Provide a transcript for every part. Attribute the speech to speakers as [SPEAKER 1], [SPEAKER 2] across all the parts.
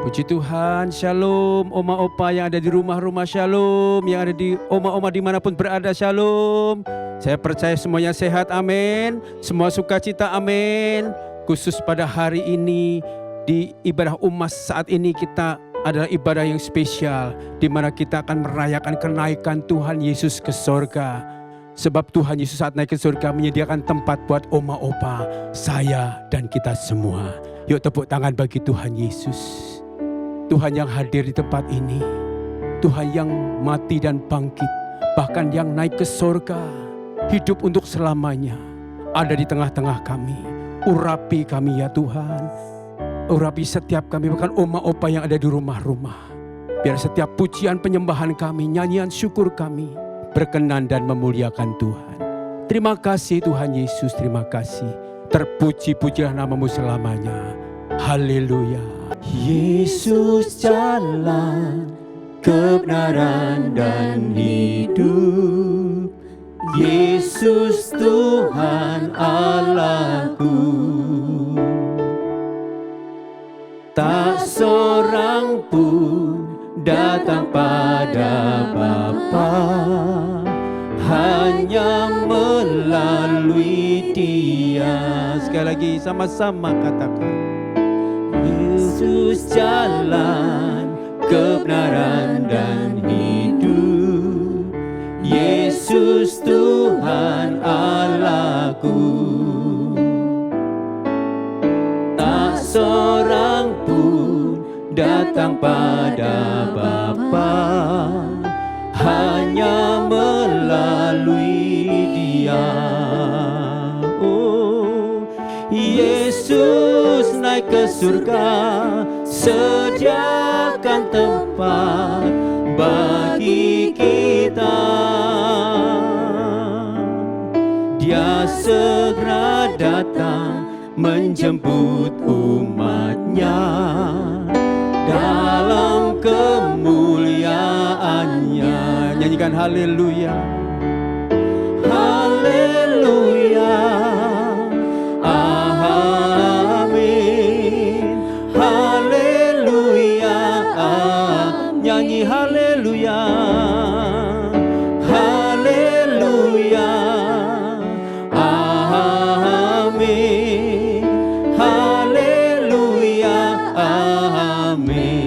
[SPEAKER 1] Puji Tuhan, shalom oma opa yang ada di rumah-rumah, shalom yang ada di oma-oma dimanapun berada, shalom. Saya percaya semuanya sehat, amin. Semua sukacita, amin. Khusus pada hari ini di ibadah umas saat ini kita adalah ibadah yang spesial, di mana kita akan merayakan kenaikan Tuhan Yesus ke surga. Sebab Tuhan Yesus saat naik ke surga menyediakan tempat buat oma opa, saya dan kita semua. Yuk tepuk tangan bagi Tuhan Yesus. Tuhan yang hadir di tempat ini, Tuhan yang mati dan bangkit, bahkan yang naik ke surga, hidup untuk selamanya, ada di tengah-tengah kami. Urapi kami ya Tuhan, urapi setiap kami, bahkan oma opa yang ada di rumah-rumah. Biar setiap pujian penyembahan kami, nyanyian syukur kami, berkenan dan memuliakan Tuhan. Terima kasih Tuhan Yesus, terima kasih. Terpuji-pujilah namamu selamanya. Haleluya. Yesus jalan, kebenaran dan hidup. Yesus Tuhan Allahku. Tak seorang pun datang pada Bapa, hanya melalui Dia. Sekali lagi sama-sama katakan. Yesus jalan, kebenaran dan hidup. Yesus Tuhan Allahku. Tak seorang pun datang pada Bapa, hanya melalui Dia. Oh, Yesus naik ke surga, sediakan tempat bagi kita. Dia segera datang menjemput umatnya dalam kemuliaannya. Nyanyikan haleluya, haleluya, amin, haleluya, nyanyi haleluya, haleluya, amin, haleluya, amin.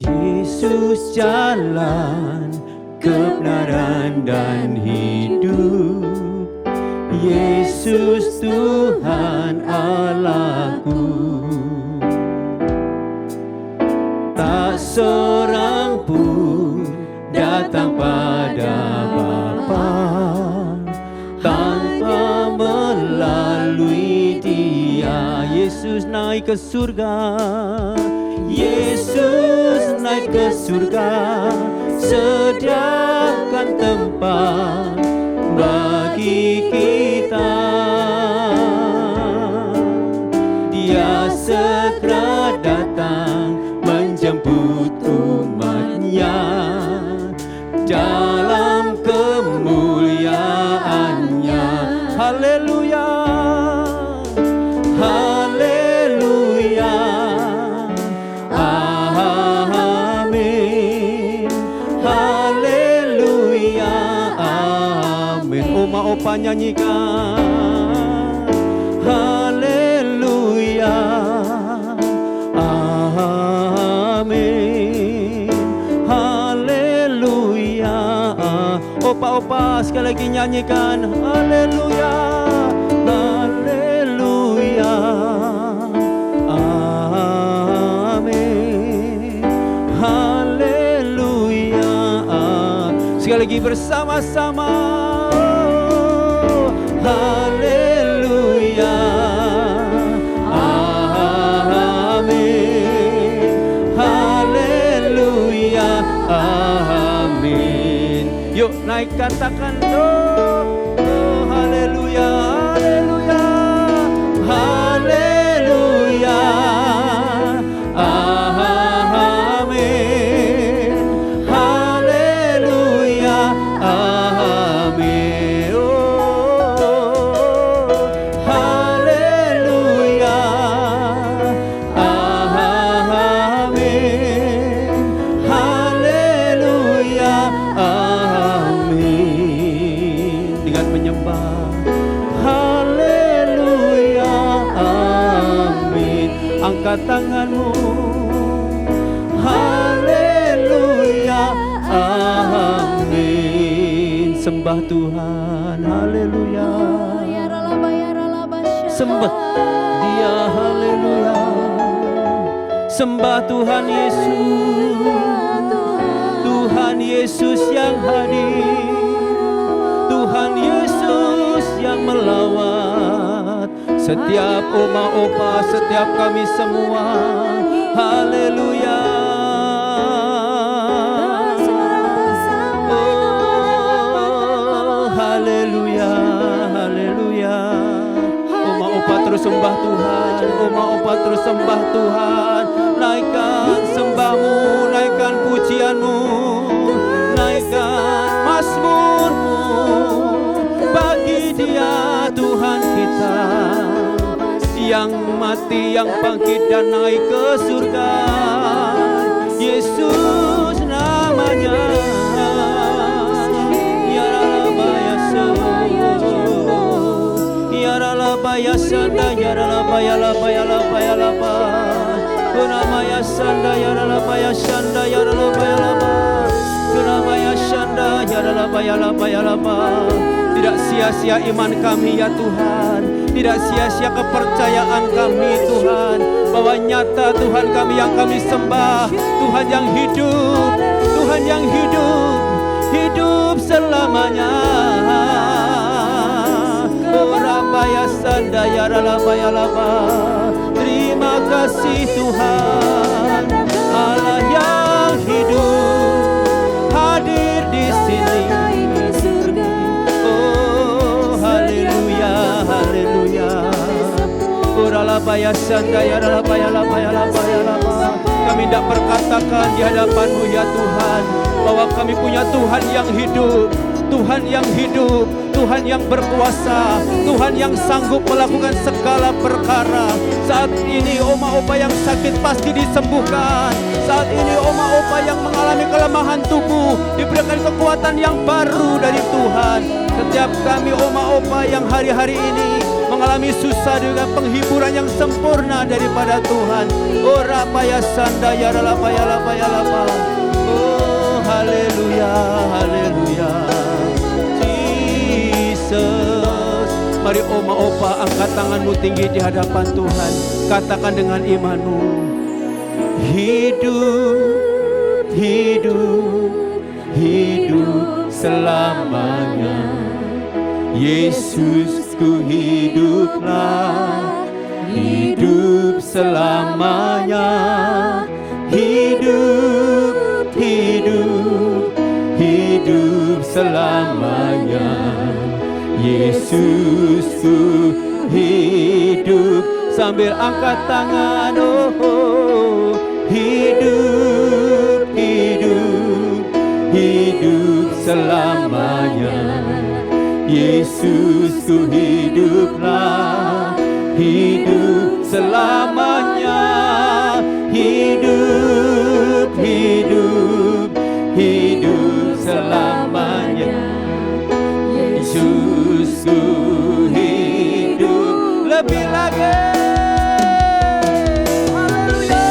[SPEAKER 1] Yesus jalan, kebenaran dan hidup. Yesus Tuhan Allahku. Tak seorang pun datang pada Bapa tanpa melalui Dia. Yesus naik ke surga, Yesus naik ke surga, sediakan tempat bagi kita. Dia segera datang menjemput umatnya dalam kemuliaannya. Haleluya, haleluya, amin, haleluya, amin. Oma opa nyanyikan haleluya, amin, haleluya. Opa-opa sekali lagi nyanyikan haleluya, haleluya, amin, haleluya. Sekali lagi bersama-sama. Haleluya, amin, haleluya, amin. Yuk naik katakan oh, haleluya, haleluya, haleluya, amin, haleluya, amin. Oh, haleluya, angkat tanganmu. Haleluya, amin. Sembah Tuhan, haleluya. Sembah Dia, haleluya. Sembah Tuhan Yesus, Tuhan Yesus yang hadir, Tuhan Yesus yang melawat setiap oma opa, setiap kami semua. Haleluya. Oh, haleluya, haleluya. Oma opa terus sembah Tuhan, oma opa terus sembah Tuhan. Naikkan sembahmu, naikkan pujianmu, naikkan mazmurmu bagi Dia Tuhan kita yang mati, yang bangkit dan naik ke surga. Yesus namanya. Ya Rabaya Ya Rabaya Sanda, Ya Rabaya Rabaya Rabaya Rabaya Kunamaya Sanda, Ya Rabaya Sanda, Ya Rabaya Rabaya Kunamaya Sanda, Ya Rabaya Rabaya Rabaya. Tidak sia-sia iman kami ya Tuhan, tidak sia-sia kepercayaan kami Tuhan, bahwa nyata Tuhan kami yang kami sembah, Tuhan yang hidup, Tuhan yang hidup, hidup selamanya. Oh Rabaya Sanda, Ya Rabaya Rabaya. Terima kasih Tuhan, Allah yang hidup hadir di sini. Oh haleluya, haleluya. Oh Rabaya Sanda, Ya Rabaya Rabaya Rabaya Rabaya. Kami tidak berkatakan di hadapan-Mu ya Tuhan, bahwa kami punya Tuhan yang hidup, Tuhan yang hidup, Tuhan yang berkuasa, Tuhan yang sanggup melakukan segala perkara. Saat ini oma opa yang sakit pasti disembuhkan. Saat ini oma opa yang mengalami kelemahan tubuh diberikan kekuatan yang baru dari Tuhan. Setiap kami oma opa yang hari-hari ini mengalami susah dengan penghiburan yang sempurna daripada Tuhan. Oh Rabaya Sanda, Ya Rabaya Rabaya Rabaya. Oh haleluya, haleluya. Mari oma opa angkat tanganmu tinggi di hadapan Tuhan. Katakan dengan imanmu, hidup, hidup, hidup selamanya. Yesusku hiduplah, hidup selamanya. Hidup, hidup, hidup selamanya. Yesusku hidup. Sambil angkat tangan, oh, hidup, hidup, hidup selamanya. Yesusku hiduplah, hidup selamanya. Hidup, hidup, hidup selamanya. Yesusku hidup lebih lagi. Haleluya.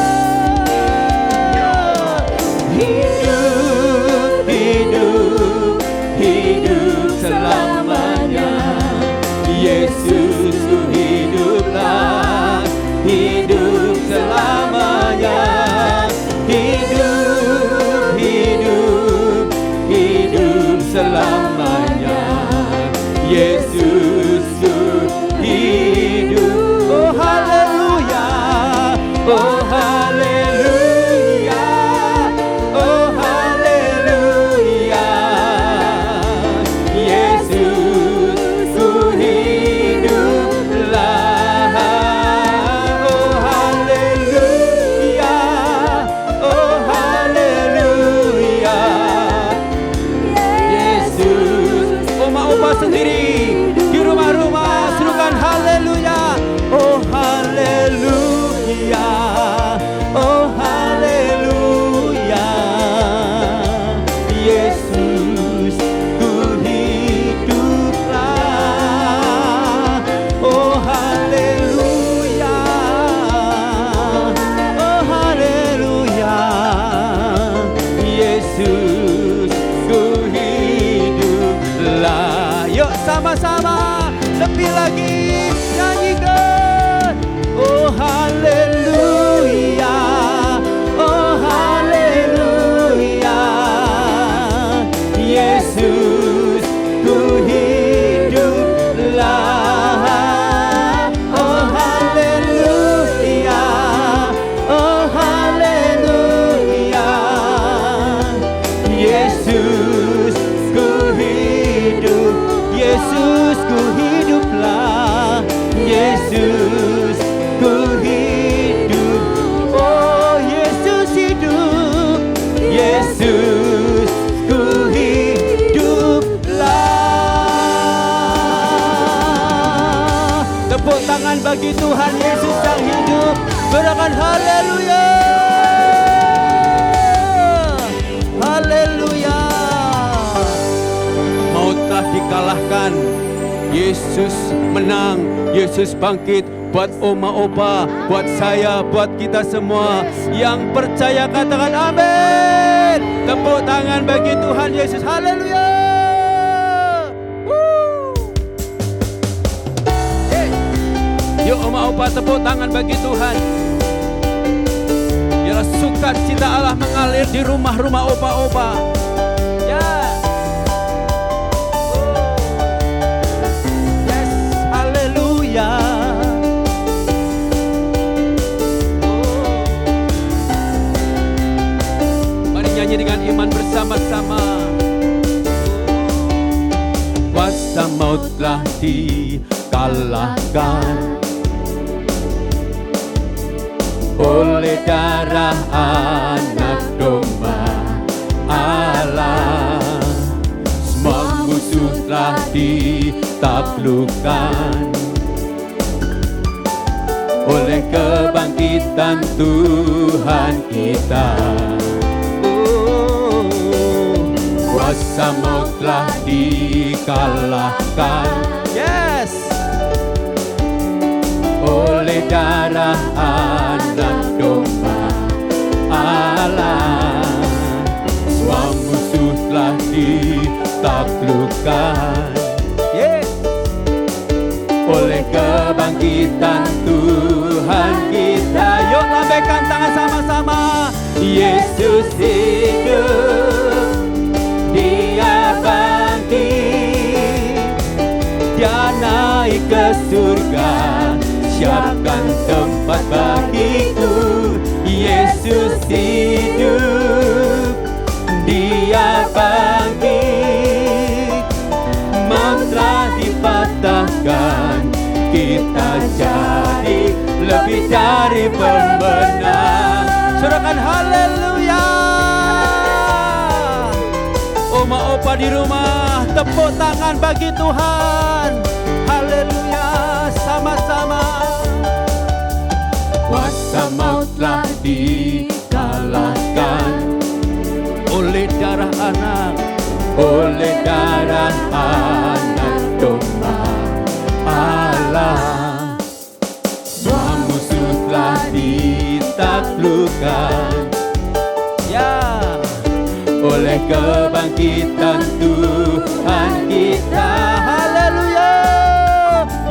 [SPEAKER 1] Hidup, hidup, hidup selamanya. Yesusku hiduplah, hidup selamanya. Hidup, hidup, hidup selamanya. Yesusku hidup. Oh haleluya, oh haleluya, oh haleluya. Yesusku hiduplah. Oh haleluya, oh haleluya. Yesus. Oma-oma sendiri di rumah-rumah serukan haleluya, oh haleluya. Yesus ku hidup. Oh Yesus hidup, Yesus ku hiduplah. Tepuk tangan bagi Tuhan Yesus yang hidup. Berikan haleluya. Haleluya. Maut telah dikalahkan, Yesus menang, Yesus bangkit. Buat Oma Opa, buat saya, buat kita semua yang percaya katakan amin. Tepuk tangan bagi Tuhan Yesus. Haleluya. Yuk Oma Opa tepuk tangan bagi Tuhan. Biarlah sukacita Allah mengalir di rumah-rumah Opa-Opa. Ya. Yes, haleluya. Mari nyanyi dengan iman bersama-sama. Kuasa maut telah dikalahkan oleh darah anak domba Allah. Semua musuh telah ditaklukkan oleh kebangkitan Tuhan kita. Kuasa maut telah dikalahkan, yes, oleh darah anak domba Allah. Semua musuh telah ditaklukkan, yes, oleh kebangkitan Tuhan kita. Yuk lambaikan tangan sama-sama. Yesus hidup, Dia bangkit, Dia naik ke surga, siapkan tempat bagiku. Yesus hidup, Dia bangkit, maut telah dipatahkan, kita jadi lebih dari pemenang. Sorakan haleluya. Oma Opa di rumah tepuk tangan bagi Tuhan. Haleluya, sama-sama. Kuasa maut telah dikalahkan oleh darah anak, oleh darah anak domba Allah. Semua musuh telah ditaklukkan, ya, oleh kebangkitan Tuhan kita. Haleluya.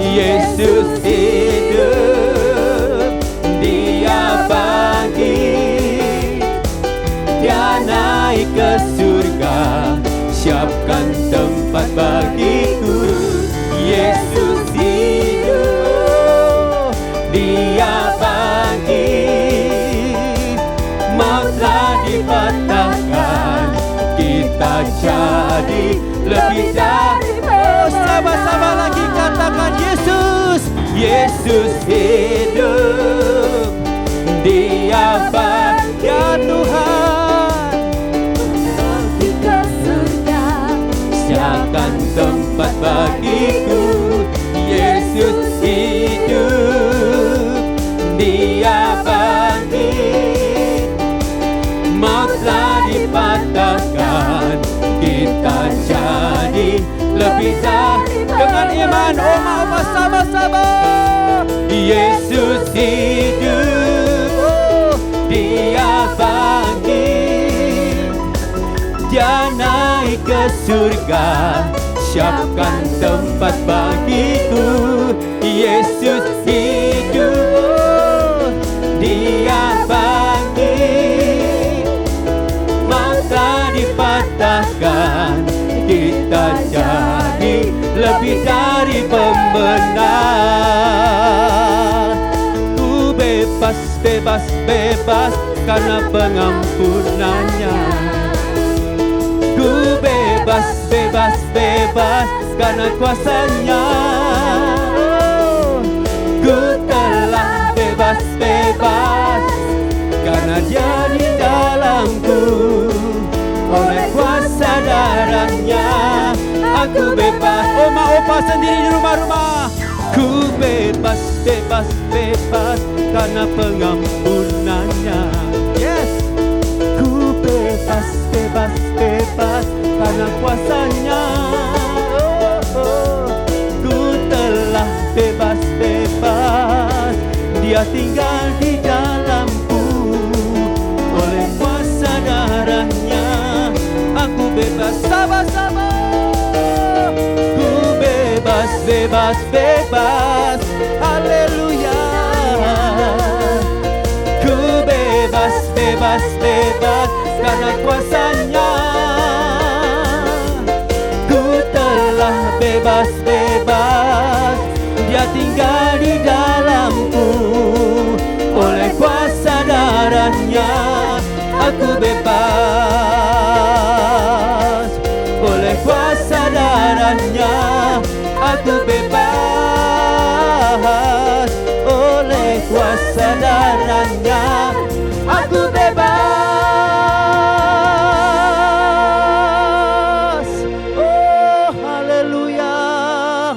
[SPEAKER 1] Yesus hidup, Dia bangkit, Dia naik ke surga, siapkan tempat bagiku. Yesus hidup, Dia bangkit, maut telah dipatahkan, kita jadi lebih dari. Oh, sama-sama lagi katakan Yesus. Yesus hidup, Dia bangkit, ya Tuhan, pergi ke surga, siapkan tempat bagiku. Yesus hidup, Dia bangkit, maut telah dipatahkan, kita jadi lebih dari. Dengan iman Oma sama-sama. Yesus hidup, Dia bangkit, Dia naik ke surga, siapkan tempat bagiku. Yesus hidup, Dia bangkit, maut telah dipatahkan, kita jadi lebih dari pemenang. Ku bebas, bebas, bebas karena pengampunannya. Ku bebas, bebas, bebas karena kuasanya. berdoa sendiri di rumah-rumah. Ku bebas, bebas, bebas karena pengampunannya. Yes. Ku bebas, bebas, bebas karena kuasanya. Ku telah bebas, bebas. Dia tinggal di dalamku. Oleh kuasa darahnya aku bebas. Sama-sama. Ku bebas, bebas, bebas. Haleluya. Ku bebas, bebas, bebas karena kuasanya. Ku telah bebas, bebas. Dia tinggal di dalamku. Oleh kuasa darahnya aku bebas. Oleh kuasa darahnya aku bebas. Oleh kuasa darahnya aku bebas. Oh haleluya,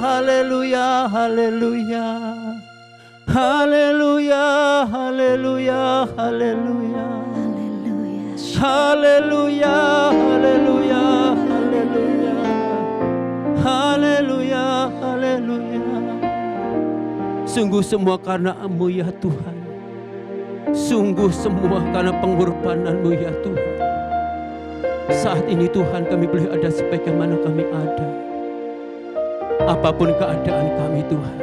[SPEAKER 1] haleluya, haleluya. Haleluya, haleluya, haleluya. Haleluya, haleluya, haleluya. Haleluya, haleluya. Sungguh semua karena-Mu ya Tuhan. Sungguh semua karena pengorbanan-Mu ya Tuhan. Saat ini Tuhan kami boleh ada sebagaimana kami ada. Apapun keadaan kami Tuhan,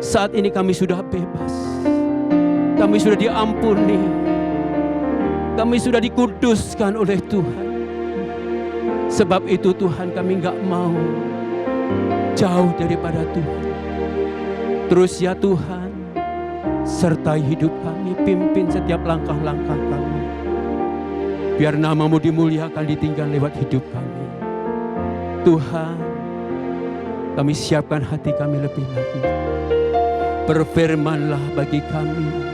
[SPEAKER 1] saat ini kami sudah bebas. Kami sudah diampuni. Kami sudah dikuduskan oleh Tuhan. Sebab itu Tuhan kami gak mau jauh daripada Tuhan. Terus ya Tuhan, sertai hidup kami, pimpin setiap langkah-langkah kami. Biar nama-Mu dimuliakan, ditinggal lewat hidup kami. Tuhan, kami siapkan hati kami lebih lagi. Berfirmanlah bagi kami.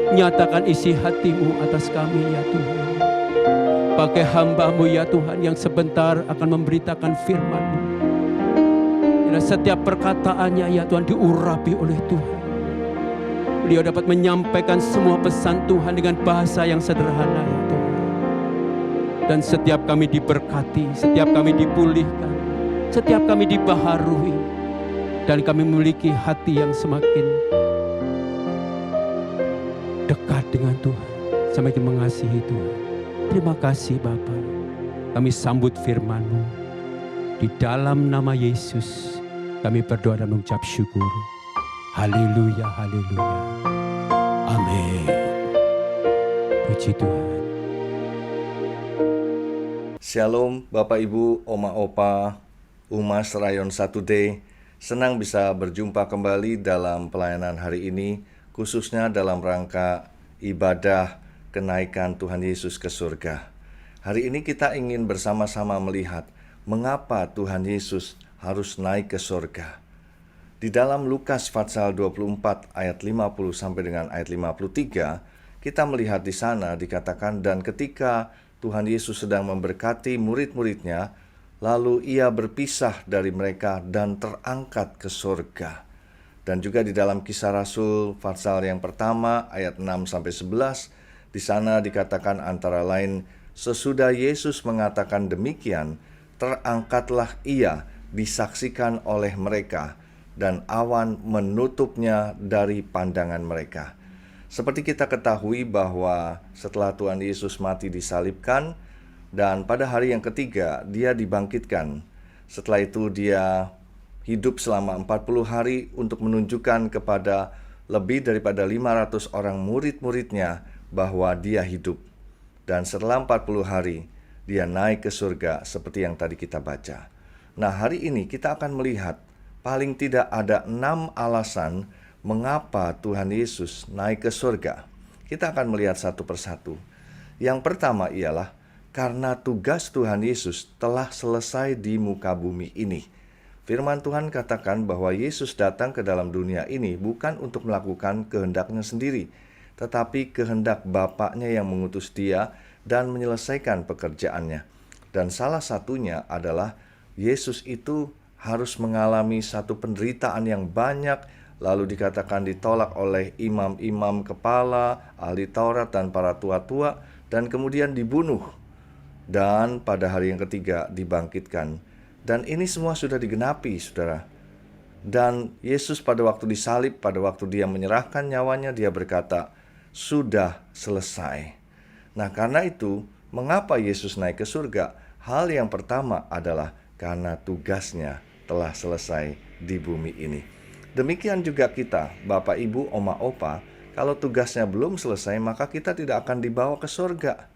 [SPEAKER 1] Nyatakan isi hati-Mu atas kami ya Tuhan. Pakai hamba-Mu ya Tuhan yang sebentar akan memberitakan firman-Mu. Dan setiap perkataannya ya Tuhan diurapi oleh Tuhan. Beliau dapat menyampaikan semua pesan Tuhan dengan bahasa yang sederhana ya Tuhan. Dan setiap kami diberkati, setiap kami dipulihkan, setiap kami dibaharui. Dan kami memiliki hati yang semakin dekat dengan Tuhan, semakin mengasihi Tuhan. Terima kasih Bapa. Kami sambut firman-Mu. Di dalam nama Yesus kami berdoa dan mengucap syukur. Haleluya, haleluya. Amin. Puji Tuhan.
[SPEAKER 2] Shalom Bapak Ibu, Oma Opa, Umas Rayon 1D. Senang bisa berjumpa kembali dalam pelayanan hari ini, khususnya dalam rangka ibadah kenaikan Tuhan Yesus ke surga. Hari ini kita ingin bersama-sama melihat mengapa Tuhan Yesus harus naik ke surga. Di dalam Lukas pasal 24 ayat 50 sampai dengan ayat 53, kita melihat di sana dikatakan, dan ketika Tuhan Yesus sedang memberkati murid-muridnya, lalu ia berpisah dari mereka dan terangkat ke surga. Dan juga di dalam Kisah Rasul pasal yang pertama ayat 6 sampai 11, di sana dikatakan antara lain, sesudah Yesus mengatakan demikian, terangkatlah ia disaksikan oleh mereka, dan awan menutupnya dari pandangan mereka. Seperti kita ketahui bahwa setelah Tuhan Yesus mati disalibkan, dan pada hari yang ketiga dia dibangkitkan. Setelah itu dia hidup selama 40 hari untuk menunjukkan kepada lebih daripada 500 orang murid-muridnya bahwa dia hidup. Dan setelah 40 hari dia naik ke surga seperti yang tadi kita baca. Nah, hari ini kita akan melihat paling tidak ada 6 alasan mengapa Tuhan Yesus naik ke surga. Kita akan melihat satu persatu. Yang pertama ialah karena tugas Tuhan Yesus telah selesai di muka bumi ini. Firman Tuhan katakan bahwa Yesus datang ke dalam dunia ini bukan untuk melakukan kehendaknya sendiri, tetapi kehendak Bapaknya yang mengutus dia dan menyelesaikan pekerjaannya. Dan salah satunya adalah Yesus itu harus mengalami satu penderitaan yang banyak, lalu dikatakan ditolak oleh imam-imam kepala, ahli Taurat dan para tua-tua, dan kemudian dibunuh. Dan pada hari yang ketiga dibangkitkan. Dan ini semua sudah digenapi, saudara. Dan Yesus pada waktu disalib, pada waktu dia menyerahkan nyawanya, dia berkata, sudah selesai. Nah, karena itu, mengapa Yesus naik ke surga? Hal yang pertama adalah karena tugasnya telah selesai di bumi ini. Demikian juga kita, Bapak, Ibu, Oma, Opa, kalau tugasnya belum selesai, maka kita tidak akan dibawa ke surga.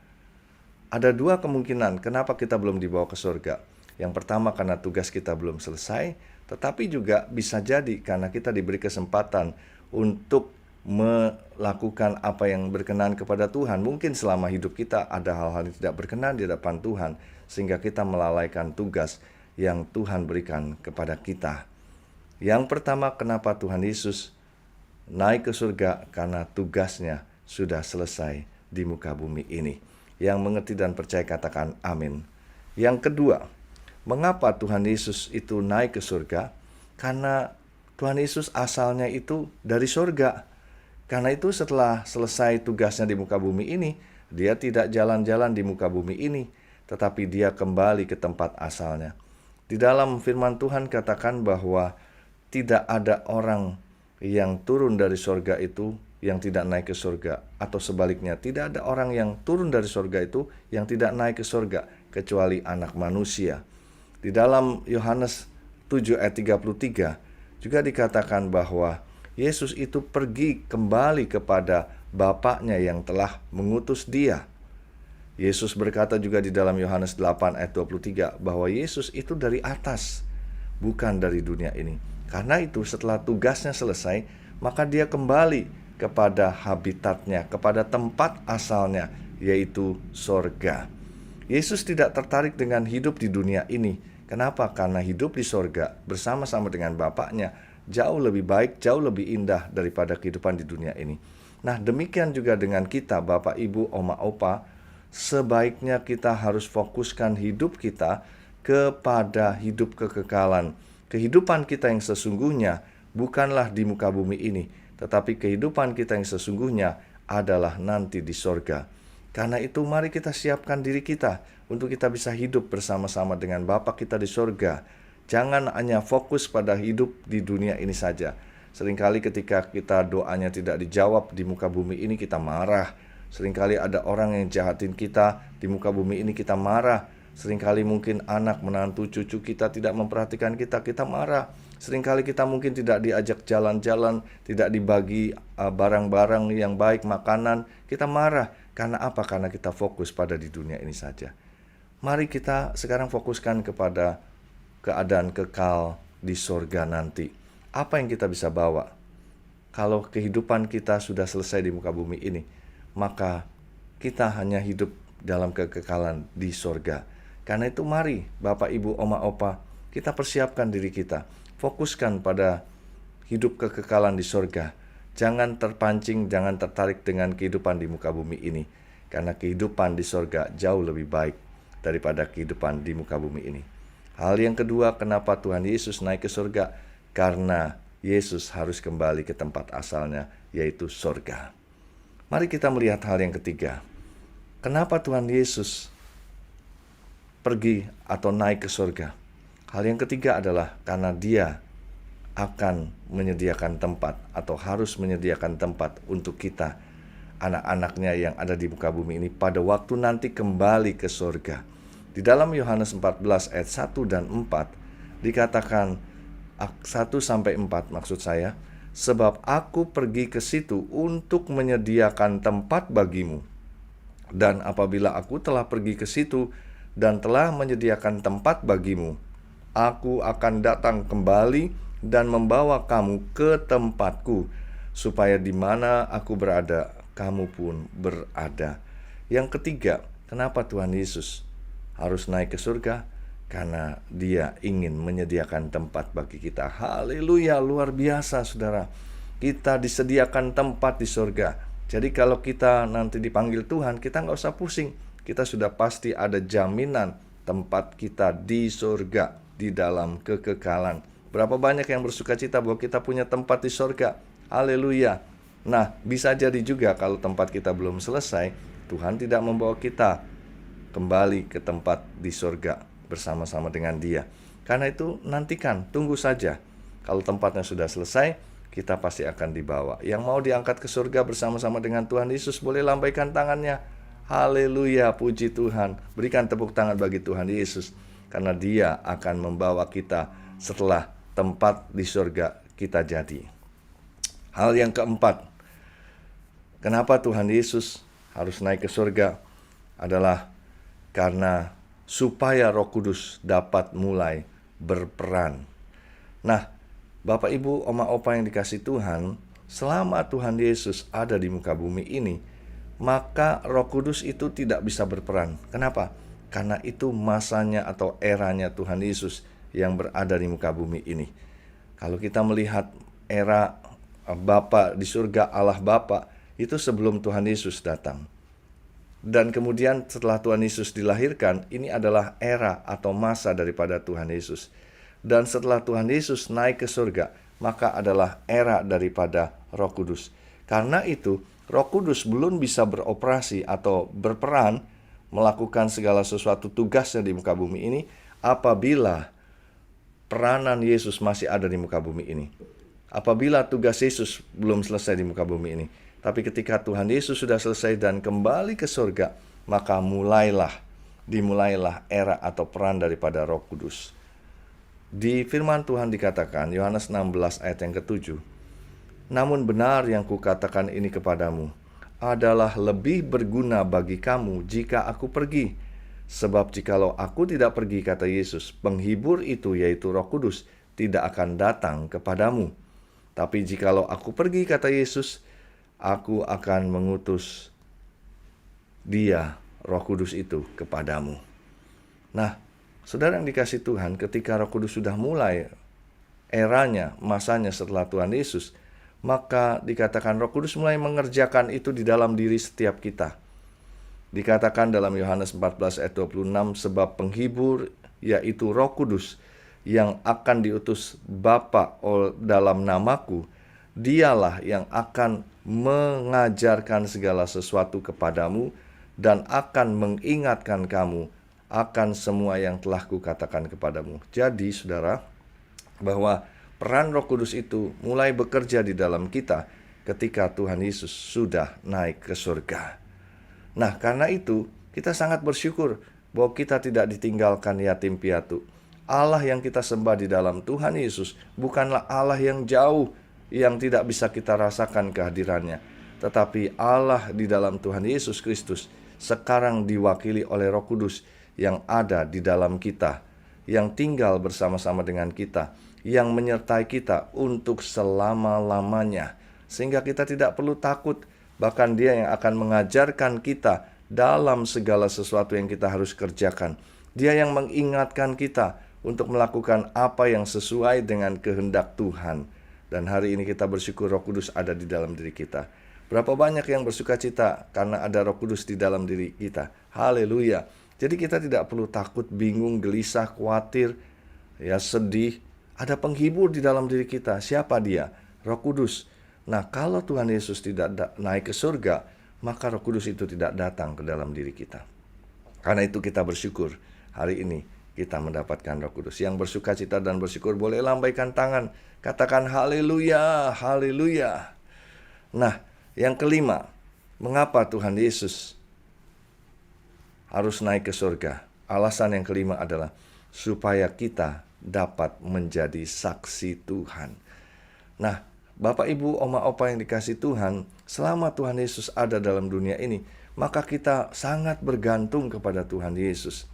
[SPEAKER 2] Ada dua kemungkinan kenapa kita belum dibawa ke surga. Yang pertama karena tugas kita belum selesai, tetapi juga bisa jadi karena kita diberi kesempatan untuk melakukan apa yang berkenan kepada Tuhan. Mungkin selama hidup kita ada hal-hal yang tidak berkenan di hadapan Tuhan, sehingga kita melalaikan tugas yang Tuhan berikan kepada kita. Yang pertama, kenapa Tuhan Yesus naik ke surga? Karena tugasnya sudah selesai di muka bumi ini. Yang mengerti dan percaya katakan amin. Yang kedua, mengapa Tuhan Yesus itu naik ke surga? Karena Tuhan Yesus asalnya itu dari surga. Karena itu setelah selesai tugasnya di muka bumi ini, dia tidak jalan-jalan di muka bumi ini, tetapi dia kembali ke tempat asalnya. Di dalam firman Tuhan katakan bahwa tidak ada orang yang turun dari surga itu yang tidak naik ke surga, atau sebaliknya, tidak ada orang yang turun dari surga itu yang tidak naik ke surga, kecuali anak manusia. Di dalam Yohanes 7 ayat 33 juga dikatakan bahwa Yesus itu pergi kembali kepada Bapaknya yang telah mengutus dia. Yesus berkata juga di dalam Yohanes 8 ayat 23 bahwa Yesus itu dari atas, bukan dari dunia ini. Karena itu setelah tugasnya selesai, maka dia kembali kepada habitatnya, kepada tempat asalnya, yaitu sorga. Yesus tidak tertarik dengan hidup di dunia ini. Kenapa? Karena hidup di sorga bersama-sama dengan Bapaknya jauh lebih baik, jauh lebih indah daripada kehidupan di dunia ini. Nah, demikian juga dengan kita, Bapak, Ibu, Oma, Opa, sebaiknya kita harus fokuskan hidup kita kepada hidup kekekalan. Kehidupan kita yang sesungguhnya bukanlah di muka bumi ini, tetapi kehidupan kita yang sesungguhnya adalah nanti di sorga. Karena itu mari kita siapkan diri kita untuk kita bisa hidup bersama-sama dengan Bapa kita di sorga. Jangan hanya fokus pada hidup di dunia ini saja. Seringkali ketika kita doanya tidak dijawab di muka bumi ini, kita marah. Seringkali ada orang yang jahatin kita di muka bumi ini, kita marah. Seringkali mungkin anak, menantu, cucu kita tidak memperhatikan kita, kita marah. Seringkali kita mungkin tidak diajak jalan-jalan, tidak dibagi barang-barang yang baik, makanan, kita marah. Karena apa? Karena kita fokus pada di dunia ini saja. Mari kita sekarang fokuskan kepada keadaan kekal di sorga nanti. Apa yang kita bisa bawa? Kalau kehidupan kita sudah selesai di muka bumi ini, maka kita hanya hidup dalam kekekalan di sorga. Karena itu mari Bapak, Ibu, Oma, Opa, kita persiapkan diri kita. Fokuskan pada hidup kekekalan di sorga. Jangan terpancing, jangan tertarik dengan kehidupan di muka bumi ini. Karena kehidupan di sorga jauh lebih baik daripada kehidupan di muka bumi ini. Hal yang kedua, kenapa Tuhan Yesus naik ke surga? Karena Yesus harus kembali ke tempat asalnya, yaitu sorga. Mari kita melihat hal yang ketiga. Kenapa Tuhan Yesus pergi atau naik ke surga? Hal yang ketiga adalah karena dia akan menyediakan tempat atau harus menyediakan tempat untuk kita, anak-anaknya yang ada di muka bumi ini, pada waktu nanti kembali ke surga. Di dalam Yohanes 14 ayat 1 dan 4 dikatakan 1-4 maksud saya, sebab aku pergi ke situ untuk menyediakan tempat bagimu. Dan apabila aku telah pergi ke situ dan telah menyediakan tempat bagimu, aku akan datang kembali dan membawa kamu ke tempatku, supaya di mana aku berada, kamu pun berada. Yang ketiga, kenapa Tuhan Yesus harus naik ke surga? Karena dia ingin menyediakan tempat bagi kita. Haleluya, luar biasa saudara. Kita disediakan tempat di surga. Jadi kalau kita nanti dipanggil Tuhan, kita gak usah pusing. Kita sudah pasti ada jaminan tempat kita di surga, di dalam kekekalan. Berapa banyak yang bersuka cita bahwa kita punya tempat di sorga. Haleluya. Nah, bisa jadi juga kalau tempat kita belum selesai, Tuhan tidak membawa kita kembali ke tempat di sorga bersama-sama dengan Dia. Karena itu nantikan, tunggu saja. Kalau tempatnya sudah selesai, kita pasti akan dibawa. Yang mau diangkat ke surga bersama-sama dengan Tuhan Yesus boleh lambaikan tangannya. Haleluya, puji Tuhan. Berikan tepuk tangan bagi Tuhan Yesus, karena Dia akan membawa kita setelah tempat di surga kita jadi. Hal yang keempat, kenapa Tuhan Yesus harus naik ke surga adalah karena supaya Roh Kudus dapat mulai berperan. Nah, Bapak, Ibu, Oma, Opa yang dikasih Tuhan, selama Tuhan Yesus ada di muka bumi ini, maka Roh Kudus itu tidak bisa berperan. Kenapa? Karena itu masanya atau eranya Tuhan Yesus yang berada di muka bumi ini. Kalau kita melihat era Bapa di surga, Allah Bapa, itu sebelum Tuhan Yesus datang. Dan kemudian setelah Tuhan Yesus dilahirkan, ini adalah era atau masa daripada Tuhan Yesus. Dan setelah Tuhan Yesus naik ke surga, maka adalah era daripada Roh Kudus. Karena itu, Roh Kudus belum bisa beroperasi atau berperan melakukan segala sesuatu tugasnya di muka bumi ini apabila peranan Yesus masih ada di muka bumi ini. Apabila tugas Yesus belum selesai di muka bumi ini. Tapi ketika Tuhan Yesus sudah selesai dan kembali ke surga, maka dimulailah era atau peran daripada Roh Kudus. Di firman Tuhan dikatakan, Yohanes 16 ayat yang ke-7, namun benar yang kukatakan ini kepadamu, adalah lebih berguna bagi kamu jika aku pergi. Sebab jikalau aku tidak pergi, kata Yesus, penghibur itu yaitu Roh Kudus tidak akan datang kepadamu. Tapi jikalau aku pergi, kata Yesus, aku akan mengutus Dia, Roh Kudus itu, kepadamu. Nah, saudara yang dikasih Tuhan, ketika Roh Kudus sudah mulai eranya, masanya setelah Tuhan Yesus, maka dikatakan Roh Kudus mulai mengerjakan itu di dalam diri setiap kita. Dikatakan dalam Yohanes 14 ayat 26, sebab penghibur yaitu Roh Kudus yang akan diutus Bapa dalam namaku, Dialah yang akan mengajarkan segala sesuatu kepadamu dan akan mengingatkan kamu akan semua yang telah kukatakan kepadamu. Jadi saudara, bahwa peran Roh Kudus itu mulai bekerja di dalam kita ketika Tuhan Yesus sudah naik ke surga. Nah, karena itu kita sangat bersyukur bahwa kita tidak ditinggalkan yatim piatu. Allah yang kita sembah di dalam Tuhan Yesus bukanlah Allah yang jauh, yang tidak bisa kita rasakan kehadirannya. Tetapi Allah di dalam Tuhan Yesus Kristus sekarang diwakili oleh Roh Kudus yang ada di dalam kita, yang tinggal bersama-sama dengan kita, yang menyertai kita untuk selama-lamanya. Sehingga kita tidak perlu takut, bahkan Dia yang akan mengajarkan kita dalam segala sesuatu yang kita harus kerjakan. Dia yang mengingatkan kita untuk melakukan apa yang sesuai dengan kehendak Tuhan. Dan hari ini kita bersyukur Roh Kudus ada di dalam diri kita. Berapa banyak yang bersuka cita karena ada Roh Kudus di dalam diri kita. Haleluya. Jadi kita tidak perlu takut, bingung, gelisah, khawatir, ya sedih. Ada penghibur di dalam diri kita. Siapa Dia? Roh Kudus. Nah, kalau Tuhan Yesus tidak naik ke surga, maka Roh Kudus itu tidak datang ke dalam diri kita. Karena itu kita bersyukur hari ini kita mendapatkan Roh Kudus. Yang bersuka cita dan bersyukur boleh lambaikan tangan. Katakan haleluya, haleluya. Nah, yang kelima, mengapa Tuhan Yesus harus naik ke surga? Alasan yang kelima adalah supaya kita dapat menjadi saksi Tuhan. Nah, Bapak, Ibu, Oma, Opa yang dikasih Tuhan, selama Tuhan Yesus ada dalam dunia ini, maka kita sangat bergantung kepada Tuhan Yesus.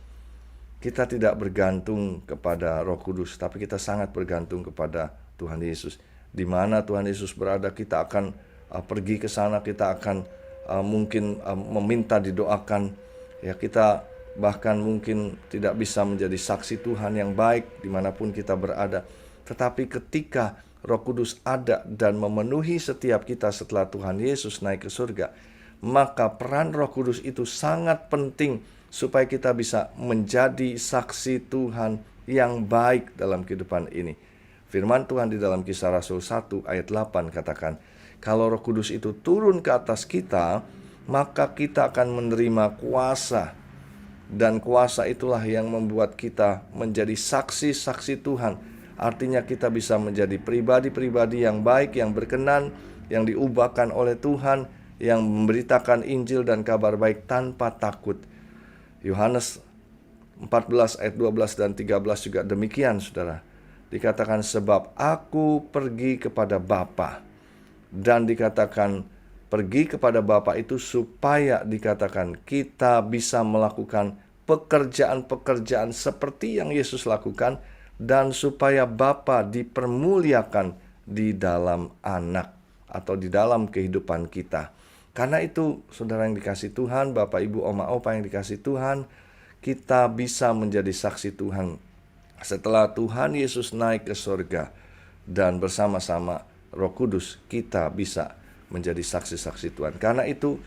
[SPEAKER 2] Kita tidak bergantung kepada Roh Kudus, tapi kita sangat bergantung kepada Tuhan Yesus. Di mana Tuhan Yesus berada, kita akan pergi ke sana, kita akan mungkin meminta didoakan. Ya, kita bahkan mungkin tidak bisa menjadi saksi Tuhan yang baik dimanapun kita berada. Tetapi ketika Roh Kudus ada dan memenuhi setiap kita setelah Tuhan Yesus naik ke surga, maka peran Roh Kudus itu sangat penting supaya kita bisa menjadi saksi Tuhan yang baik dalam kehidupan ini. Firman Tuhan di dalam Kisah Rasul 1 ayat 8 katakan, kalau Roh Kudus itu turun ke atas kita, maka kita akan menerima kuasa. Dan kuasa itulah yang membuat kita menjadi saksi-saksi Tuhan. Artinya kita bisa menjadi pribadi-pribadi yang baik, yang berkenan, yang diubahkan oleh Tuhan, yang memberitakan Injil dan kabar baik tanpa takut. Yohanes 14 ayat 12 dan 13 juga demikian, saudara. Dikatakan, sebab aku pergi kepada Bapa. Dan dikatakan pergi kepada Bapa itu supaya dikatakan kita bisa melakukan pekerjaan-pekerjaan seperti yang Yesus lakukan, dan supaya Bapa dipermuliakan di dalam anak atau di dalam kehidupan kita. Karena itu, saudara yang dikasih Tuhan, Bapak, Ibu, Oma, Opa yang dikasih Tuhan, kita bisa menjadi saksi Tuhan setelah Tuhan Yesus naik ke surga, dan bersama-sama Roh Kudus kita bisa menjadi saksi-saksi Tuhan. Karena itu,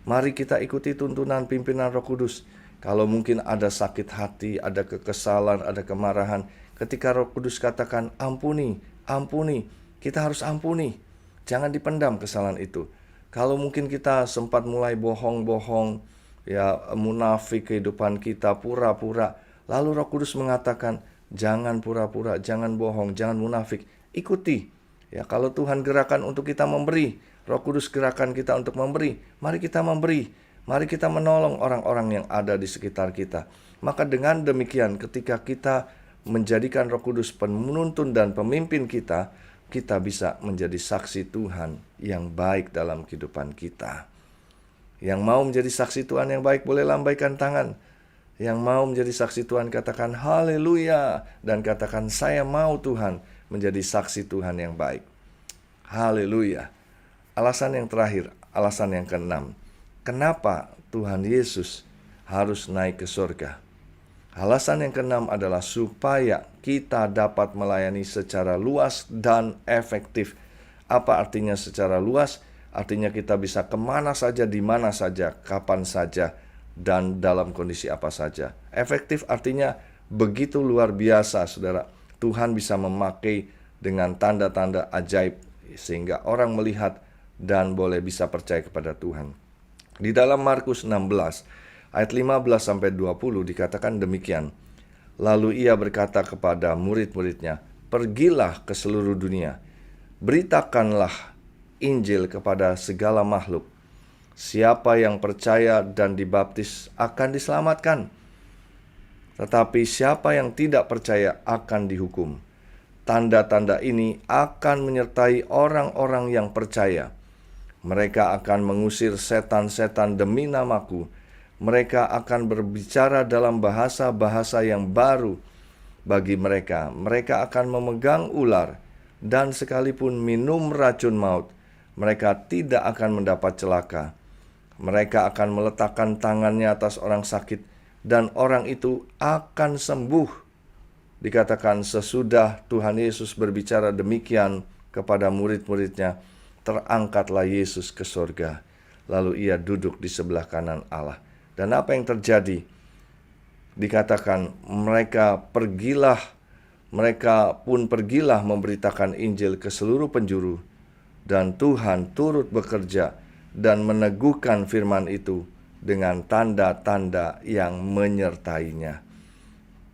[SPEAKER 2] mari kita ikuti tuntunan pimpinan Roh Kudus. Kalau mungkin ada sakit hati, ada kekesalan, ada kemarahan, ketika Roh Kudus katakan ampuni, ampuni, kita harus ampuni. Jangan dipendam kesalahan itu. Kalau mungkin kita sempat mulai bohong-bohong, ya munafik kehidupan kita, pura-pura, lalu Roh Kudus mengatakan, jangan pura-pura, jangan bohong, jangan munafik, ikuti. Ya, kalau Tuhan gerakan untuk kita memberi, Roh Kudus gerakan kita untuk memberi, mari kita memberi, mari kita menolong orang-orang yang ada di sekitar kita. Maka dengan demikian, ketika kita menjadikan Roh Kudus penuntun dan pemimpin kita, kita bisa menjadi saksi Tuhan yang baik dalam kehidupan kita. Yang mau menjadi saksi Tuhan yang baik boleh lambaikan tangan. Yang mau menjadi saksi Tuhan katakan haleluya, dan katakan saya mau Tuhan menjadi saksi Tuhan yang baik. Haleluya. Alasan yang terakhir, alasan yang keenam. Kenapa Tuhan Yesus harus naik ke surga? Alasan yang keenam adalah supaya kita dapat melayani secara luas dan efektif. Apa artinya secara luas? Artinya kita bisa kemana saja, di mana saja, kapan saja, dan dalam kondisi apa saja. Efektif artinya begitu luar biasa, saudara. Tuhan bisa memakai dengan tanda-tanda ajaib sehingga orang melihat dan boleh bisa percaya kepada Tuhan. Di dalam Markus 16 ayat 15-20 dikatakan demikian. Lalu ia berkata kepada murid-muridnya, pergilah ke seluruh dunia, beritakanlah Injil kepada segala makhluk. Siapa yang percaya dan dibaptis akan diselamatkan, tetapi siapa yang tidak percaya akan dihukum. Tanda-tanda ini akan menyertai orang-orang yang percaya. Mereka akan mengusir setan-setan demi namaku. Mereka akan berbicara dalam bahasa-bahasa yang baru bagi mereka. Mereka akan memegang ular, dan sekalipun minum racun maut, mereka tidak akan mendapat celaka. Mereka akan meletakkan tangannya atas orang sakit, dan orang itu akan sembuh. Dikatakan sesudah Tuhan Yesus berbicara demikian kepada murid-muridnya, terangkatlah Yesus ke surga. Lalu ia duduk di sebelah kanan Allah. Dan apa yang terjadi? Dikatakan mereka pun pergilah memberitakan Injil ke seluruh penjuru. Dan Tuhan turut bekerja dan meneguhkan firman itu dengan tanda-tanda yang menyertainya.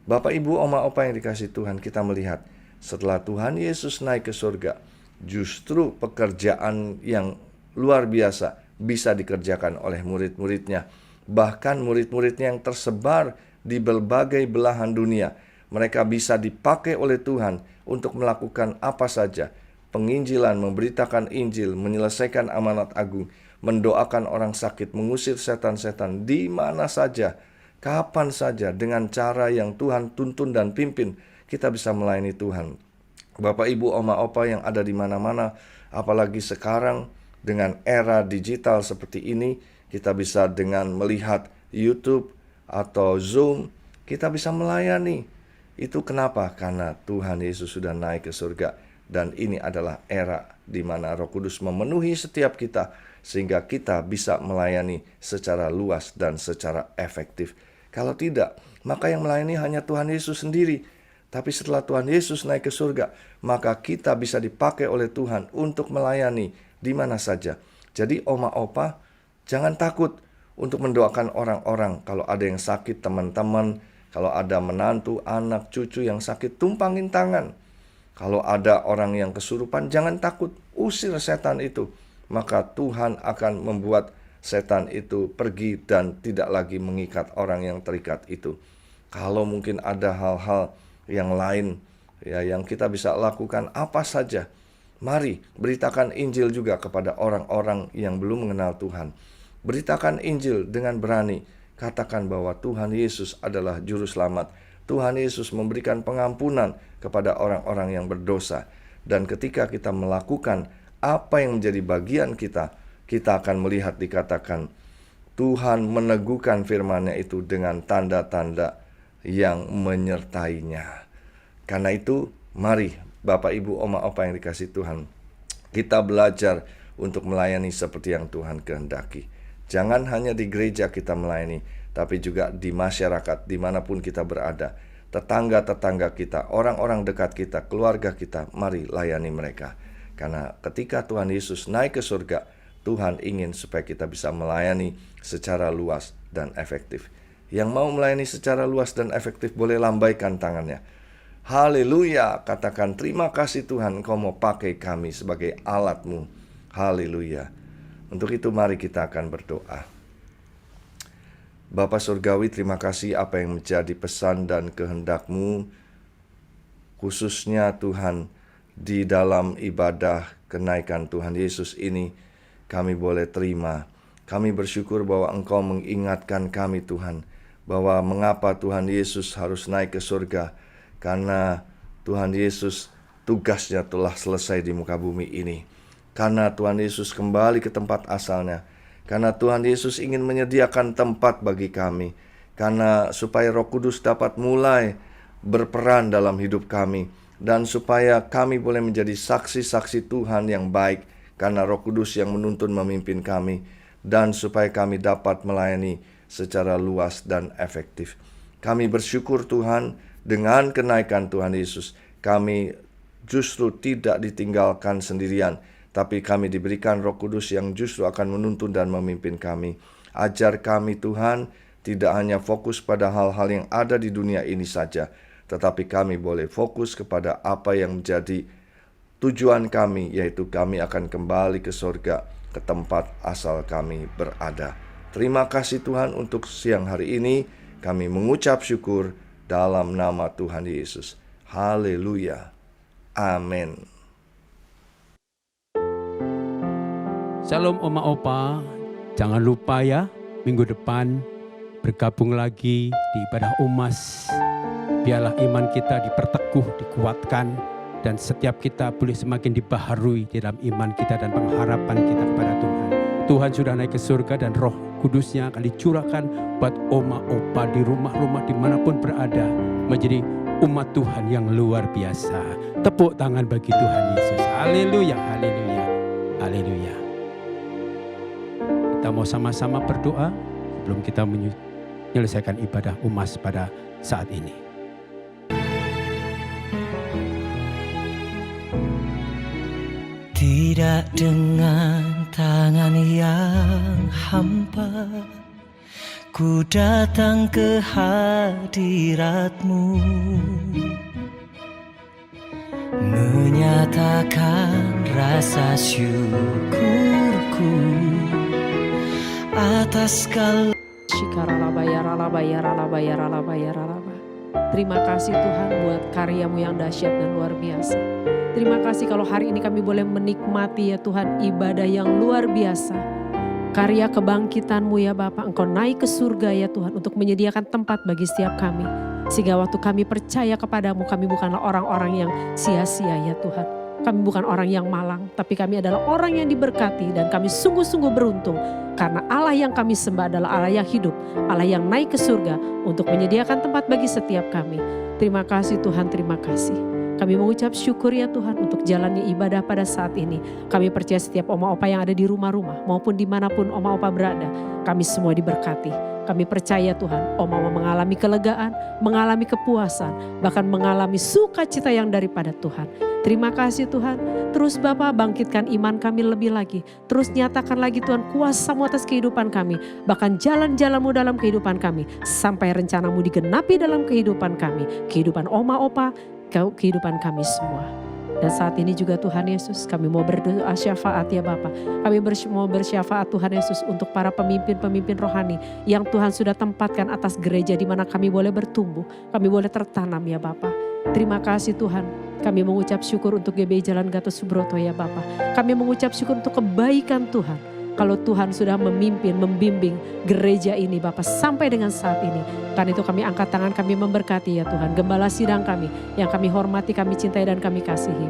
[SPEAKER 2] Bapak, Ibu, Oma, Opa yang dikasih Tuhan, kita melihat setelah Tuhan Yesus naik ke surga, justru pekerjaan yang luar biasa bisa dikerjakan oleh murid-muridnya. Bahkan murid-muridnya yang tersebar di berbagai belahan dunia, mereka bisa dipakai oleh Tuhan untuk melakukan apa saja. Penginjilan, memberitakan Injil, menyelesaikan amanat agung, mendoakan orang sakit, mengusir setan-setan di mana saja, kapan saja, dengan cara yang Tuhan tuntun dan pimpin, kita bisa melayani Tuhan. Bapak, Ibu, Oma, Opa yang ada di mana-mana, apalagi sekarang dengan era digital seperti ini, kita bisa dengan melihat YouTube atau Zoom, kita bisa melayani. Itu kenapa? Karena Tuhan Yesus sudah naik ke surga. Dan ini adalah era di mana Roh Kudus memenuhi setiap kita, sehingga kita bisa melayani secara luas dan secara efektif. Kalau tidak, maka yang melayani hanya Tuhan Yesus sendiri. Tapi setelah Tuhan Yesus naik ke surga, maka kita bisa dipakai oleh Tuhan untuk melayani di mana saja. Jadi oma opa, jangan takut untuk mendoakan orang-orang. Kalau ada yang sakit, teman-teman, kalau ada menantu, anak, cucu yang sakit, tumpangin tangan. Kalau ada orang yang kesurupan, jangan takut, usir setan itu. Maka Tuhan akan membuat setan itu pergi dan tidak lagi mengikat orang yang terikat itu. Kalau mungkin ada hal-hal yang lain ya yang kita bisa lakukan apa saja, mari beritakan Injil juga kepada orang-orang yang belum mengenal Tuhan. Beritakan Injil dengan berani. Katakan bahwa Tuhan Yesus adalah juru selamat. Tuhan Yesus memberikan pengampunan kepada orang-orang yang berdosa. Dan ketika kita melakukan apa yang menjadi bagian kita, kita akan melihat dikatakan Tuhan meneguhkan firman-Nya itu dengan tanda-tanda yang menyertainya. Karena itu, mari Bapak Ibu Oma Opa yang dikasihi Tuhan, kita belajar untuk melayani seperti yang Tuhan kehendaki. Jangan hanya di gereja kita melayani, tapi juga di masyarakat dimanapun kita berada. Tetangga-tetangga kita, orang-orang dekat kita, keluarga kita, mari layani mereka. Karena ketika Tuhan Yesus naik ke surga, Tuhan ingin supaya kita bisa melayani secara luas dan efektif. Yang mau melayani secara luas dan efektif boleh lambaikan tangannya. Haleluya, katakan terima kasih Tuhan, Engkau mau pakai kami sebagai alat-Mu. Haleluya. Untuk itu mari kita akan berdoa. Bapa Surgawi, terima kasih apa yang menjadi pesan dan kehendak-Mu, khususnya Tuhan di dalam ibadah kenaikan Tuhan Yesus ini, kami boleh terima. Kami bersyukur bahwa Engkau mengingatkan kami Tuhan, bahwa mengapa Tuhan Yesus harus naik ke surga, karena Tuhan Yesus tugasnya telah selesai di muka bumi ini. Karena Tuhan Yesus kembali ke tempat asalnya, karena Tuhan Yesus ingin menyediakan tempat bagi kami, karena supaya Roh Kudus dapat mulai berperan dalam hidup kami, dan supaya kami boleh menjadi saksi-saksi Tuhan yang baik, karena Roh Kudus yang menuntun memimpin kami, dan supaya kami dapat melayani secara luas dan efektif. Kami bersyukur Tuhan, dengan kenaikan Tuhan Yesus, kami justru tidak ditinggalkan sendirian, tapi kami diberikan Roh Kudus yang justru akan menuntun dan memimpin kami. Ajar kami Tuhan, tidak hanya fokus pada hal-hal yang ada di dunia ini saja, tetapi kami boleh fokus kepada apa yang menjadi tujuan kami, yaitu kami akan kembali ke surga, ke tempat asal kami berada. Terima kasih Tuhan untuk siang hari ini. Kami mengucap syukur dalam nama Tuhan Yesus. Haleluya. Amin.
[SPEAKER 1] Shalom Oma Opa. Jangan lupa ya, minggu depan bergabung lagi di ibadah UMAS. Biarlah iman kita diperteguh, dikuatkan, dan setiap kita boleh semakin dibaharui di dalam iman kita dan pengharapan kita kepada Tuhan. Tuhan sudah naik ke surga dan Roh Kudusnya akan dicurahkan buat Oma Opa di rumah-rumah dimanapun berada, menjadi umat Tuhan yang luar biasa. Tepuk tangan bagi Tuhan Yesus. Haleluya, haleluya, haleluya. Kita mau sama-sama berdoa sebelum kita menyelesaikan ibadah UMAS pada saat ini.
[SPEAKER 3] Tidak dengan tangan yang hampa, ku datang ke hadirat-Mu, menyatakan rasa syukurku atas segala.
[SPEAKER 4] Terima kasih Tuhan buat karya-Mu yang dahsyat dan luar biasa. Terima kasih kalau hari ini kami boleh menikmati ya Tuhan ibadah yang luar biasa. Karya kebangkitan-Mu ya Bapa, Engkau naik ke surga ya Tuhan untuk menyediakan tempat bagi setiap kami. Sehingga waktu kami percaya kepadamu, kami bukanlah orang-orang yang sia-sia ya Tuhan. Kami bukan orang yang malang, tapi kami adalah orang yang diberkati dan kami sungguh-sungguh beruntung. Karena Allah yang kami sembah adalah Allah yang hidup, Allah yang naik ke surga untuk menyediakan tempat bagi setiap kami. Terima kasih Tuhan, terima kasih. Kami mengucap syukur ya Tuhan untuk jalannya ibadah pada saat ini. Kami percaya setiap oma opa yang ada di rumah-rumah maupun dimanapun oma opa berada, kami semua diberkati. Kami percaya Tuhan, Oma mengalami kelegaan, mengalami kepuasan, bahkan mengalami sukacita yang daripada Tuhan. Terima kasih Tuhan. Terus Bapa bangkitkan iman kami lebih lagi. Terus nyatakan lagi Tuhan kuasa-Mu atas kehidupan kami. Bahkan jalan-jalan-Mu dalam kehidupan kami. Sampai rencana-Mu digenapi dalam kehidupan kami. Kehidupan Oma Opa, kehidupan kami semua. Dan saat ini juga Tuhan Yesus, kami mau berdoa syafaat ya Bapa. Kami mau bersyafaat Tuhan Yesus untuk para pemimpin-pemimpin rohani yang Tuhan sudah tempatkan atas gereja di mana kami boleh bertumbuh, kami boleh tertanam ya Bapa. Terima kasih Tuhan. Kami mengucap syukur untuk GBI Jalan Gatot Subroto ya Bapa. Kami mengucap syukur untuk kebaikan Tuhan. Kalau Tuhan sudah memimpin, membimbing gereja ini Bapa sampai dengan saat ini. Karena itu kami angkat tangan, kami memberkati ya Tuhan. Gembala sidang kami yang kami hormati, kami cintai dan kami kasihi.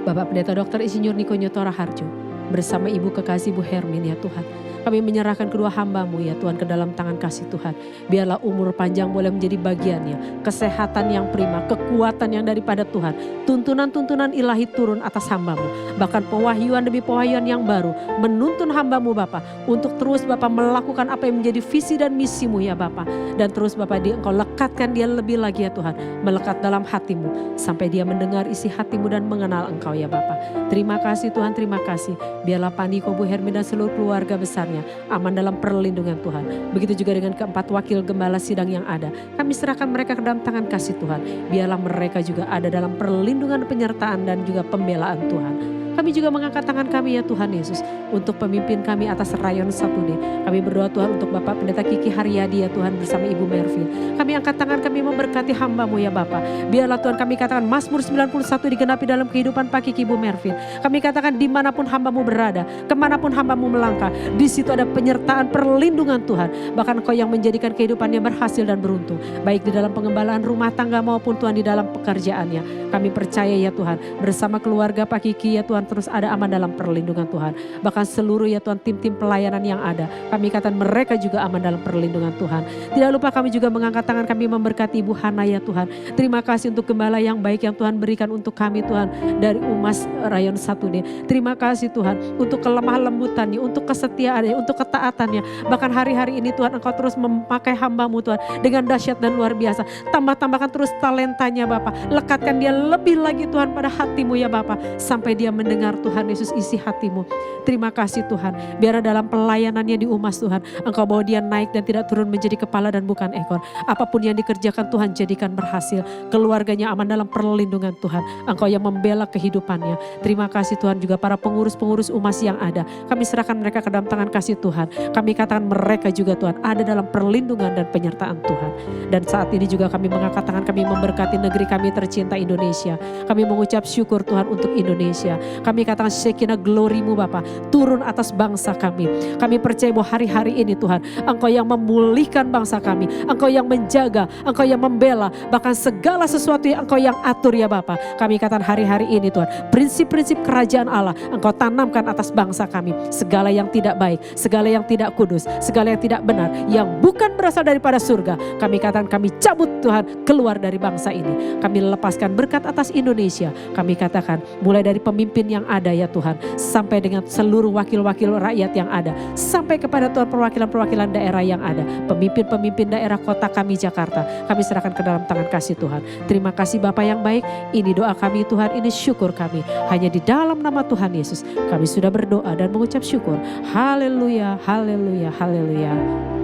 [SPEAKER 4] Bapak Pendeta Dr. Insinyur Niko Nyotora Harjo bersama Ibu Kekasih Bu Hermin ya Tuhan. Kami menyerahkan kedua hamba-Mu ya Tuhan ke dalam tangan kasih Tuhan. Biarlah umur panjang boleh menjadi bagiannya. Kesehatan yang prima, kekuatan yang daripada Tuhan. Tuntunan-tuntunan ilahi turun atas hamba-Mu. Bahkan pewahyuan demi pewahyuan yang baru. Menuntun hamba-Mu Bapa untuk terus Bapa melakukan apa yang menjadi visi dan misi-Mu ya Bapa. Dan terus Bapa Engkau lekatkan dia lebih lagi ya Tuhan. Melekat dalam hati-Mu. Sampai dia mendengar isi hati-Mu dan mengenal Engkau ya Bapa. Terima kasih Tuhan, terima kasih. Biarlah Pandiko Bu Hermin dan seluruh keluarga besarnya aman dalam perlindungan Tuhan. Begitu juga dengan keempat wakil gembala sidang yang ada. Kami serahkan mereka ke dalam tangan kasih Tuhan. Biarlah mereka juga ada dalam perlindungan, penyertaan dan juga pembelaan Tuhan. Kami juga mengangkat tangan kami ya Tuhan Yesus untuk pemimpin kami atas Rayon 1D. Kami berdoa Tuhan untuk Bapak Pendeta Kiki Haryadi ya Tuhan bersama Ibu Mervin. Kami angkat tangan, kami memberkati hamba-Mu ya Bapak. Biarlah Tuhan kami katakan Mazmur 91 digenapi dalam kehidupan Pak Kiki Ibu Mervin. Kami katakan dimanapun hamba-Mu berada, kemanapun hamba-Mu melangkah, di situ ada penyertaan perlindungan Tuhan. Bahkan Engkau yang menjadikan kehidupannya berhasil dan beruntung. Baik di dalam pengembalaan rumah tangga maupun Tuhan di dalam pekerjaannya. Kami percaya ya Tuhan bersama keluarga Pak Kiki ya Tuhan terus ada aman dalam perlindungan Tuhan. Bahkan seluruh ya Tuhan tim-tim pelayanan yang ada. Kami katakan mereka juga aman dalam perlindungan Tuhan. Tidak lupa kami juga mengangkat tangan, kami memberkati Ibu Hana ya Tuhan. Terima kasih untuk gembala yang baik yang Tuhan berikan untuk kami Tuhan dari Umas Rayon 1D. Terima kasih Tuhan untuk kelemah lembutannya, untuk kesetiaannya, untuk ketaatannya. Bahkan hari-hari ini Tuhan Engkau terus memakai hamba-Mu Tuhan dengan dahsyat dan luar biasa. Tambahkan terus talentanya Bapa. Lekatkan dia lebih lagi Tuhan pada hati-Mu ya Bapa. Sampai dia mendengar Tuhan Yesus isi hati-Mu. Terima kasih Tuhan. Biar dalam pelayanannya di Umas Tuhan, Engkau bawa dia naik dan tidak turun menjadi kepala dan bukan ekor. Apapun yang dikerjakan Tuhan jadikan berhasil. Keluarganya aman dalam perlindungan Tuhan. Engkau yang membela kehidupannya. Terima kasih Tuhan juga para pengurus-pengurus Umas yang ada. Kami serahkan mereka ke dalam tangan kasih Tuhan. Kami katakan mereka juga Tuhan ada dalam perlindungan dan penyertaan Tuhan. Dan saat ini juga kami mengangkat tangan, kami memberkati negeri kami tercinta Indonesia. Kami mengucap syukur Tuhan untuk Indonesia. Kami katakan Shekinah glory-Mu Bapa turun atas bangsa kami. Kami percaya bahwa hari-hari ini Tuhan Engkau yang memulihkan bangsa kami. Engkau yang menjaga, Engkau yang membela. Bahkan segala sesuatu yang Engkau yang atur ya Bapa. Kami katakan hari-hari ini Tuhan prinsip-prinsip kerajaan Allah Engkau tanamkan atas bangsa kami. Segala yang tidak baik, segala yang tidak kudus, segala yang tidak benar, yang bukan berasal daripada surga, kami katakan kami cabut Tuhan keluar dari bangsa ini. Kami lepaskan berkat atas Indonesia. Kami katakan mulai dari pemimpin yang ada ya Tuhan, sampai dengan seluruh wakil-wakil rakyat yang ada, sampai kepada Tuhan perwakilan-perwakilan daerah yang ada, pemimpin-pemimpin daerah kota kami Jakarta, kami serahkan ke dalam tangan kasih Tuhan. Terima kasih Bapa yang baik, ini doa kami Tuhan, ini syukur kami, hanya di dalam nama Tuhan Yesus kami sudah berdoa dan mengucap syukur. Haleluya, haleluya, haleluya,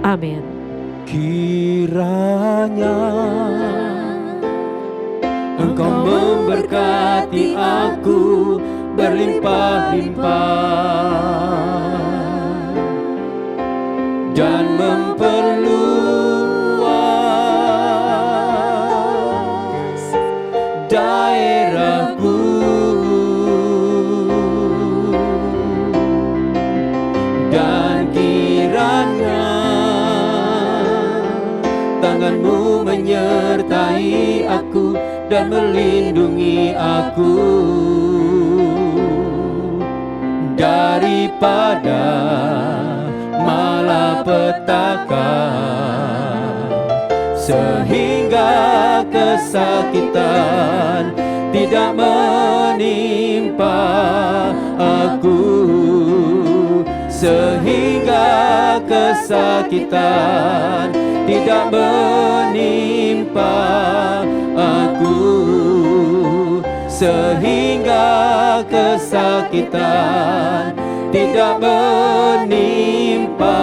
[SPEAKER 4] amin.
[SPEAKER 1] Kiranya Engkau memberkati aku berlimpah-limpah dan memperluas daerahku, dan kiranya tangan-Mu menyertai aku dan melindungi aku daripada malapetaka, sehingga kesakitan tidak menimpa aku, sehingga kesakitan tidak menimpa aku, sehingga kesakitan tidak menimpa